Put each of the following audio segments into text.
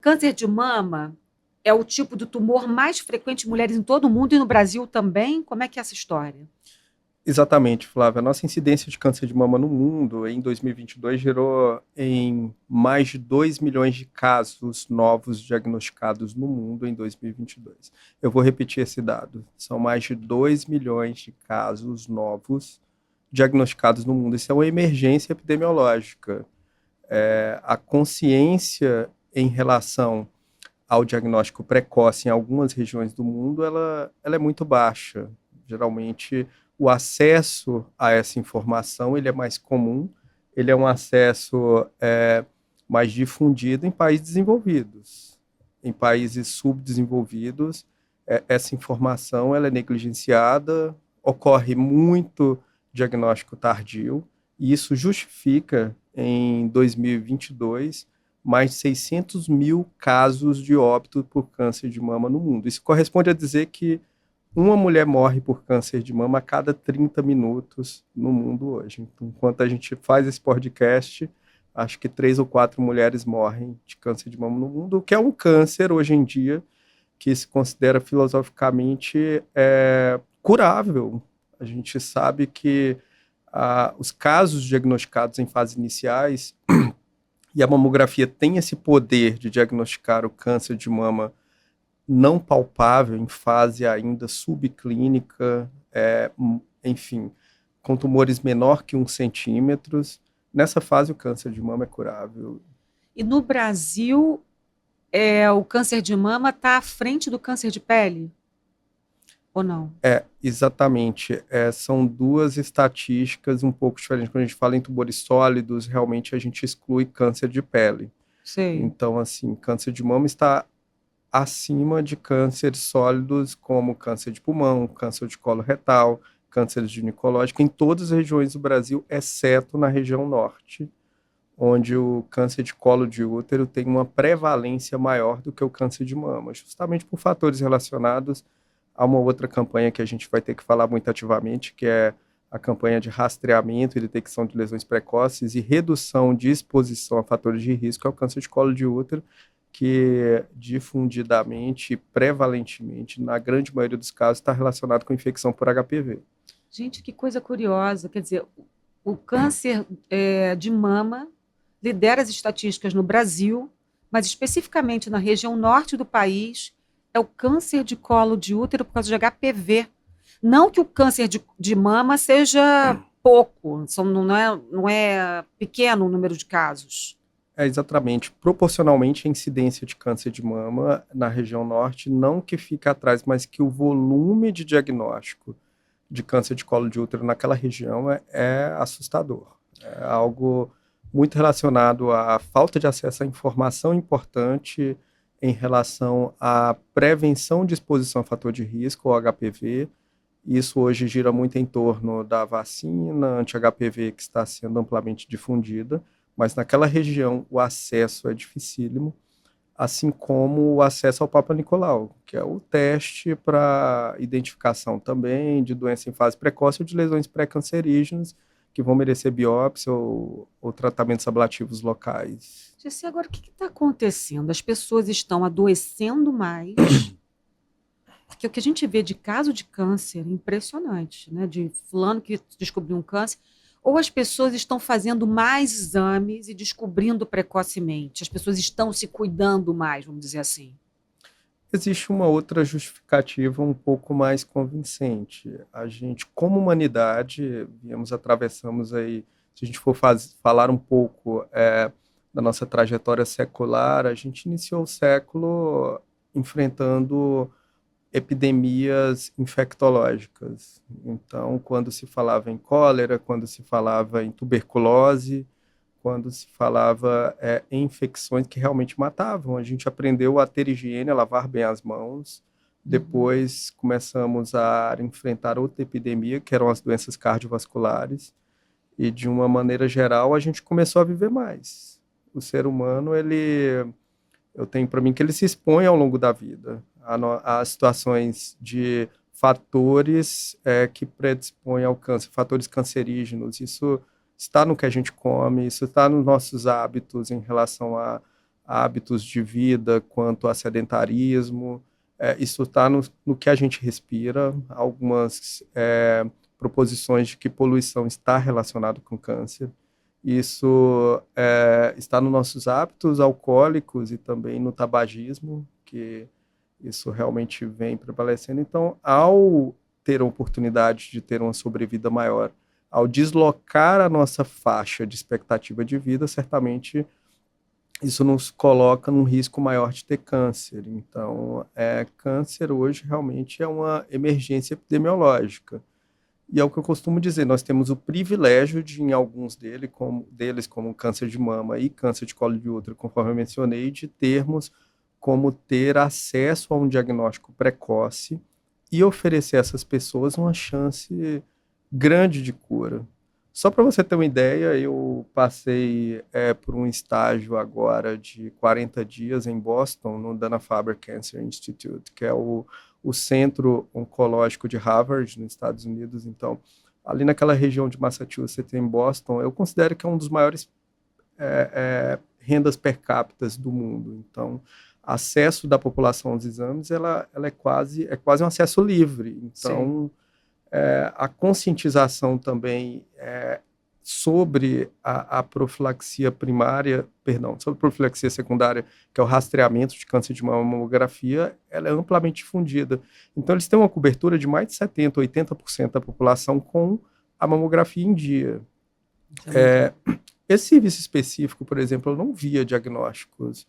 Câncer de mama é o tipo do tumor mais frequente em mulheres em todo o mundo e no Brasil também? Como é que é essa história? Exatamente, Flávia. A nossa incidência de câncer de mama no mundo em 2022 gerou em mais de 2 milhões de casos novos diagnosticados no mundo em 2022. Eu vou repetir esse dado. São mais de 2 milhões de casos novos diagnosticados no mundo. Isso é uma emergência epidemiológica. A consciência em relação ao diagnóstico precoce em algumas regiões do mundo, ela é muito baixa. Geralmente, o acesso a essa informação ele é mais comum, ele é um acesso mais difundido em países desenvolvidos. Em países subdesenvolvidos, essa informação ela é negligenciada, ocorre muito diagnóstico tardio, e isso justifica, em 2022, mais de 600 mil casos de óbito por câncer de mama no mundo. Isso corresponde a dizer que uma mulher morre por câncer de mama a cada 30 minutos no mundo hoje. Então, enquanto a gente faz esse podcast, acho que 3 ou 4 mulheres morrem de câncer de mama no mundo, o que é um câncer hoje em dia que se considera filosoficamente curável. A gente sabe que os casos diagnosticados em fases iniciais e a mamografia tem esse poder de diagnosticar o câncer de mama não palpável, em fase ainda subclínica, enfim, com tumores menor que 1 centímetro. Nessa fase, o câncer de mama é curável. E no Brasil, o câncer de mama está à frente do câncer de pele? Ou não? Exatamente. São duas estatísticas um pouco diferentes. Quando a gente fala em tumores sólidos, realmente a gente exclui câncer de pele. Sei. Então, assim, câncer de mama está acima de cânceres sólidos como câncer de pulmão, câncer de colo retal, câncer ginecológico, em todas as regiões do Brasil, exceto na região norte, onde o câncer de colo de útero tem uma prevalência maior do que o câncer de mama, justamente por fatores relacionados a uma outra campanha que a gente vai ter que falar muito ativamente, que é a campanha de rastreamento e detecção de lesões precoces e redução de exposição a fatores de risco ao câncer de colo de útero, que difundidamente e prevalentemente, na grande maioria dos casos, está relacionado com infecção por HPV. Gente, que coisa curiosa. Quer dizer, o câncer de mama lidera as estatísticas no Brasil, mas especificamente na região norte do país, é o câncer de colo de útero por causa de HPV. Não que o câncer de mama seja pouco, não é pequeno o número de casos. Exatamente. Proporcionalmente, a incidência de câncer de mama na região norte, não que fica atrás, mas que o volume de diagnóstico de câncer de colo de útero naquela região é assustador. É algo muito relacionado à falta de acesso à informação importante em relação à prevenção de exposição a fator de risco, ou HPV. Isso hoje gira muito em torno da vacina anti-HPV que está sendo amplamente difundida, mas naquela região o acesso é dificílimo, assim como o acesso ao Papa Nicolau, que é o teste para identificação também de doença em fase precoce ou de lesões pré-cancerígenas que vão merecer biópsia ou tratamentos ablativos locais. Jessy, agora o que está acontecendo? As pessoas estão adoecendo mais, porque o que a gente vê de caso de câncer é impressionante, né? De fulano que descobriu um câncer, ou as pessoas estão fazendo mais exames e descobrindo precocemente, as pessoas estão se cuidando mais, vamos dizer assim. Existe uma outra justificativa um pouco mais convincente. A gente, como humanidade, atravessamos aí, se a gente for falar um pouco da nossa trajetória secular, a gente iniciou o século enfrentando epidemias infectológicas. Então, quando se falava em cólera, quando se falava em tuberculose, quando se falava em infecções que realmente matavam. A gente aprendeu a ter higiene, a lavar bem as mãos. Depois começamos a enfrentar outra epidemia, que eram as doenças cardiovasculares. E, de uma maneira geral, a gente começou a viver mais. O ser humano, eu tenho para mim que ele se expõe ao longo da vida a situações de fatores que predispõem ao câncer, fatores cancerígenos. Isso está no que a gente come, isso está nos nossos hábitos em relação hábitos de vida, quanto a sedentarismo. Isso está no que a gente respira. Algumas proposições de que poluição está relacionada com câncer. Isso está nos nossos hábitos alcoólicos e também no tabagismo, que isso realmente vem prevalecendo. Então, ao ter a oportunidade de ter uma sobrevida maior, ao deslocar a nossa faixa de expectativa de vida, certamente isso nos coloca num risco maior de ter câncer. Então, câncer hoje realmente é uma emergência epidemiológica. E é o que eu costumo dizer, nós temos o privilégio de, em alguns deles, como câncer de mama e câncer de colo de útero, conforme eu mencionei, de termos como ter acesso a um diagnóstico precoce e oferecer a essas pessoas uma chance grande de cura. Só para você ter uma ideia, eu passei por um estágio agora de 40 dias em Boston, no Dana-Farber Cancer Institute, que é o centro oncológico de Harvard, nos Estados Unidos. Então, ali naquela região de Massachusetts, em Boston, eu considero que é um dos maiores rendas per capita do mundo. Então, acesso da população aos exames, ela é quase um acesso livre. Então, a conscientização também sobre a profilaxia sobre a profilaxia secundária, que é o rastreamento de câncer de mama, mamografia, ela é amplamente difundida. Então, eles têm uma cobertura de mais de 70%, 80% da população com a mamografia em dia. Esse serviço específico, por exemplo, eu não via diagnósticos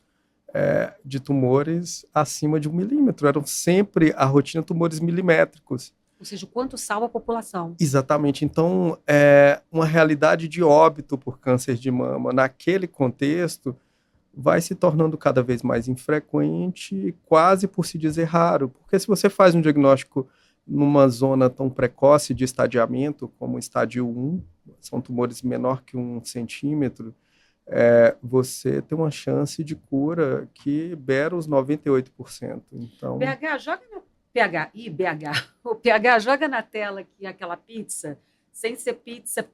de tumores acima de 1 milímetro. Eram sempre a rotina tumores milimétricos. Ou seja, o quanto salva a população. Exatamente. Então, uma realidade de óbito por câncer de mama, naquele contexto, vai se tornando cada vez mais infrequente, quase por se dizer raro. Porque se você faz um diagnóstico numa zona tão precoce de estadiamento, como o estádio 1, são tumores menor que 1 centímetro, você tem uma chance de cura que beira os 98%. Então, BH, joga no BH. O PH joga na tela aqui aquela pizza, sem ser pizza.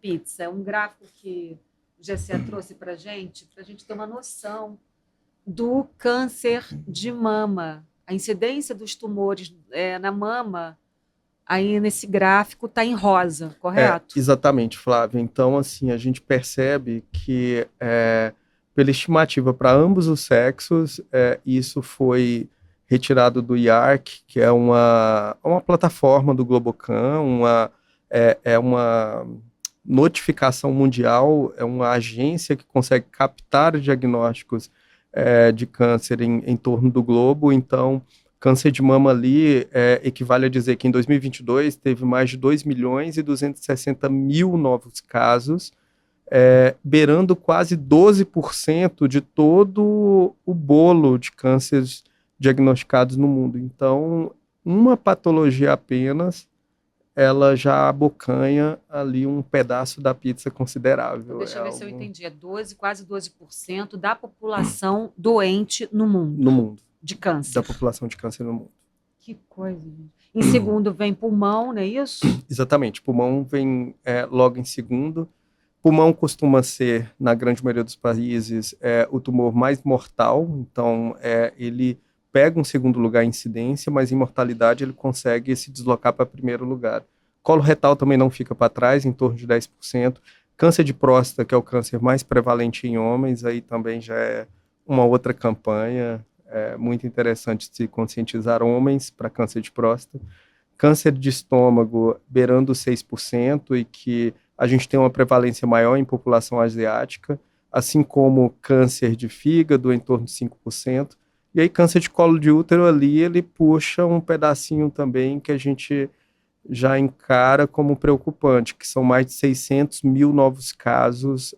É um gráfico que o Gessé trouxe para a gente ter uma noção do câncer de mama. A incidência dos tumores na mama, aí nesse gráfico, está em rosa, correto? Exatamente, Flávia. Então, assim, a gente percebe que, pela estimativa para ambos os sexos, isso foi retirado do IARC, que é uma plataforma do Globocan, uma notificação mundial, é uma agência que consegue captar diagnósticos de câncer em torno do globo. Então, câncer de mama ali equivale a dizer que em 2022 teve mais de 2.260.000 novos casos, beirando quase 12% de todo o bolo de cânceres diagnosticados no mundo. Então, uma patologia apenas, ela já abocanha ali um pedaço da pizza considerável. Deixa eu ver se eu entendi. Quase 12% da população doente no mundo. No mundo. De câncer. Da população de câncer no mundo. Que coisa, gente. Em segundo vem pulmão, não é isso? Exatamente. Pulmão vem logo em segundo. Pulmão costuma ser, na grande maioria dos países, o tumor mais mortal. Então, ele pega um segundo lugar em incidência, mas em mortalidade ele consegue se deslocar para primeiro lugar. Colo retal também não fica para trás, em torno de 10%. Câncer de próstata, que é o câncer mais prevalente em homens, aí também já é uma outra campanha. É muito interessante se conscientizar homens para câncer de próstata. Câncer de estômago beirando 6%, e que a gente tem uma prevalência maior em população asiática, assim como câncer de fígado em torno de 5%. E aí, câncer de colo de útero ali, ele puxa um pedacinho também que a gente já encara como preocupante, que são mais de 600.000 novos casos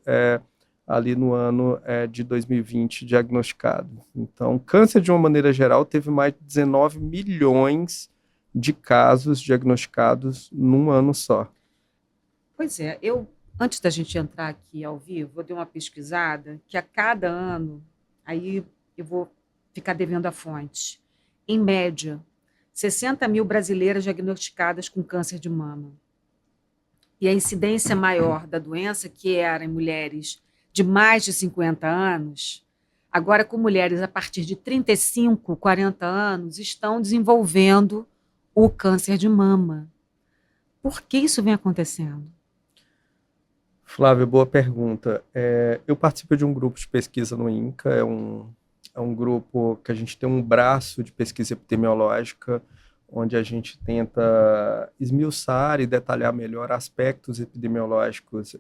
ali no ano de 2020 diagnosticados. Então, câncer, de uma maneira geral, teve mais de 19 milhões de casos diagnosticados num ano só. Pois é, antes da gente entrar aqui ao vivo, eu dei uma pesquisada que a cada ano, aí eu vou ficar devendo a fonte, em média, 60.000 brasileiras diagnosticadas com câncer de mama. E a incidência maior da doença, que era em mulheres de mais de 50 anos, Agora, com mulheres a partir de 35, 40 anos, estão desenvolvendo o câncer de mama. Por que isso vem acontecendo? Flávia, boa pergunta. Eu participo de um grupo de pesquisa no INCA, é um grupo que a gente tem um braço de pesquisa epidemiológica, onde a gente tenta esmiuçar e detalhar melhor aspectos epidemiológicos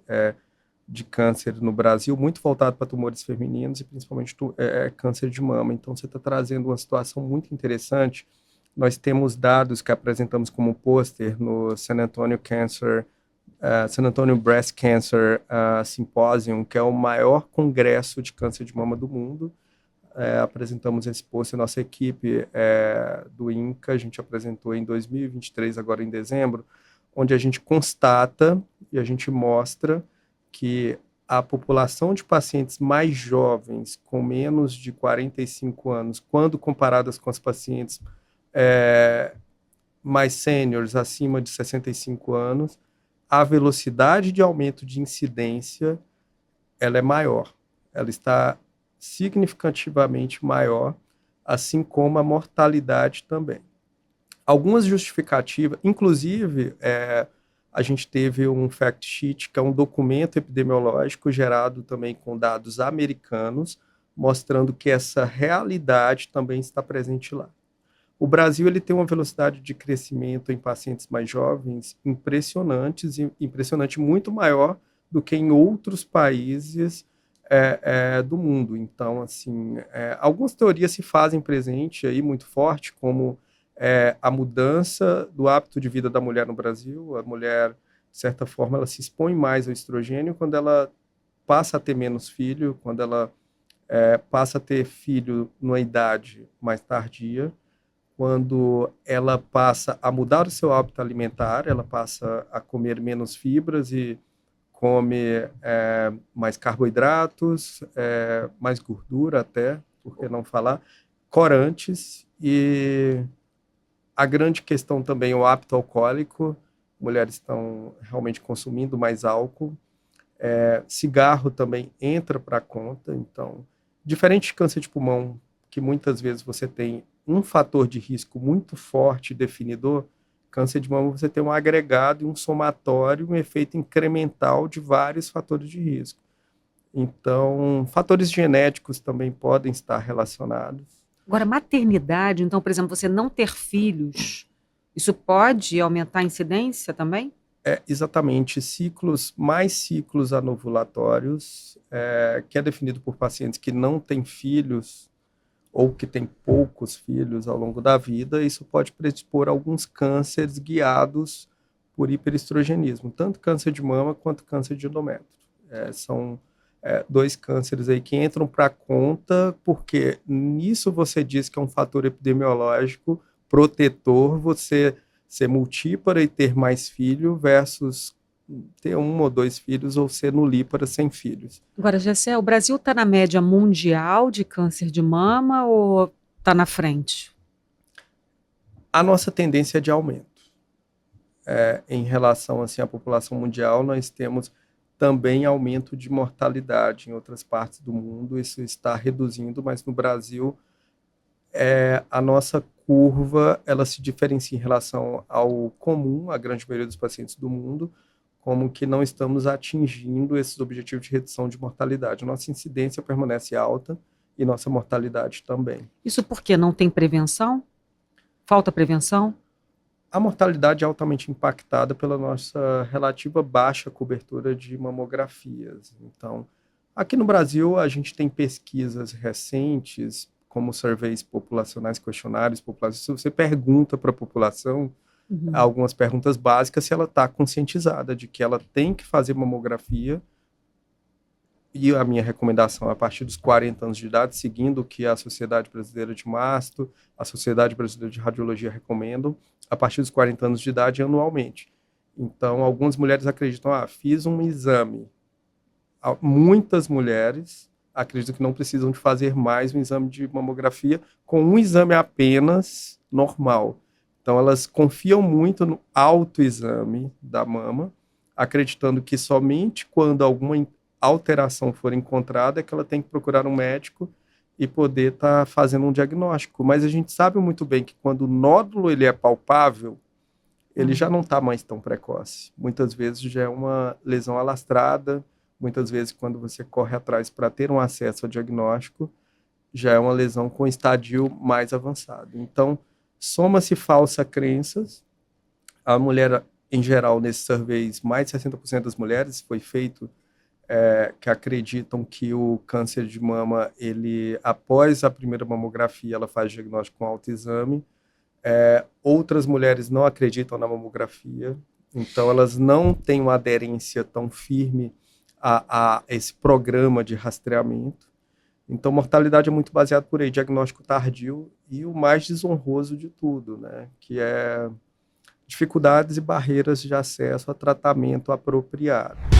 de câncer no Brasil, muito voltado para tumores femininos e principalmente câncer de mama. Então, você está trazendo uma situação muito interessante. Nós temos dados que apresentamos como pôster no San Antonio Breast Cancer Symposium, que é o maior congresso de câncer de mama do mundo. Apresentamos esse pôster, nossa equipe do INCA, a gente apresentou em 2023, agora em dezembro, onde a gente constata e a gente mostra que a população de pacientes mais jovens, com menos de 45 anos, quando comparadas com as pacientes mais sêniores, acima de 65 anos, a velocidade de aumento de incidência ela é maior. Ela está significativamente maior, assim como a mortalidade também. Algumas justificativas, inclusive, a gente teve um fact sheet, que é um documento epidemiológico gerado também com dados americanos, mostrando que essa realidade também está presente lá. O Brasil ele tem uma velocidade de crescimento em pacientes mais jovens impressionante, muito maior do que em outros países do mundo. Então, assim, algumas teorias se fazem presente aí muito forte, como a mudança do hábito de vida da mulher no Brasil. A mulher, de certa forma, ela se expõe mais ao estrogênio quando ela passa a ter menos filho, quando ela passa a ter filho numa idade mais tardia, quando ela passa a mudar o seu hábito alimentar, ela passa a comer menos fibras e come mais carboidratos, mais gordura até, por que não falar, corantes, e a grande questão também é o hábito alcoólico. Mulheres estão realmente consumindo mais álcool, cigarro também entra para a conta. Então, diferente de câncer de pulmão, que muitas vezes você tem um fator de risco muito forte e definidor, câncer de mama você tem um agregado e um somatório, um efeito incremental de vários fatores de risco. Então, fatores genéticos também podem estar relacionados. Agora, maternidade, então, por exemplo, você não ter filhos, isso pode aumentar a incidência também? Exatamente, mais ciclos anovulatórios, que é definido por pacientes que não têm filhos ou que têm poucos filhos ao longo da vida. Isso pode predispor alguns cânceres guiados por hiperestrogenismo, tanto câncer de mama quanto câncer de endométrio. São dois cânceres aí que entram para a conta, porque nisso você diz que é um fator epidemiológico protetor, você ser multípara e ter mais filho versus ter um ou dois filhos ou ser nulípara sem filhos. Agora, Gessé, o Brasil está na média mundial de câncer de mama ou está na frente? A nossa tendência é de aumento. Em relação assim, à população mundial, nós temos também aumento de mortalidade. Em outras partes do mundo isso está reduzindo, mas no Brasil a nossa curva ela se diferencia em relação ao comum, a grande maioria dos pacientes do mundo, como que não estamos atingindo esses objetivos de redução de mortalidade. Nossa incidência permanece alta e nossa mortalidade também. Isso porque não tem prevenção? Falta prevenção? A mortalidade é altamente impactada pela nossa relativa baixa cobertura de mamografias. Então, aqui no Brasil, a gente tem pesquisas recentes, como surveys populacionais, questionários populacionais. Se você pergunta para a população, algumas perguntas básicas, se ela está conscientizada de que ela tem que fazer mamografia, e a minha recomendação é a partir dos 40 anos de idade, seguindo o que a Sociedade Brasileira de Masto, a Sociedade Brasileira de Radiologia recomendam, a partir dos 40 anos de idade anualmente. Então, algumas mulheres acreditam, fiz um exame. Muitas mulheres acreditam que não precisam de fazer mais um exame de mamografia, com um exame apenas normal. Então, elas confiam muito no autoexame da mama, acreditando que somente quando alguma alteração for encontrada é que ela tem que procurar um médico, e poder estar fazendo um diagnóstico. Mas a gente sabe muito bem que quando o nódulo ele é palpável, ele já não está mais tão precoce. Muitas vezes já é uma lesão alastrada, muitas vezes quando você corre atrás para ter um acesso ao diagnóstico, já é uma lesão com estadio mais avançado. Então, soma-se falsas crenças. A mulher, em geral, nesses surveys, mais de 60% das mulheres foi feito que acreditam que o câncer de mama, ele, após a primeira mamografia, ela faz diagnóstico com autoexame. Outras mulheres não acreditam na mamografia, então elas não têm uma aderência tão firme a esse programa de rastreamento. Então, mortalidade é muito baseada por aí, diagnóstico tardio e o mais desonroso de tudo, né? Que é dificuldades e barreiras de acesso a tratamento apropriado.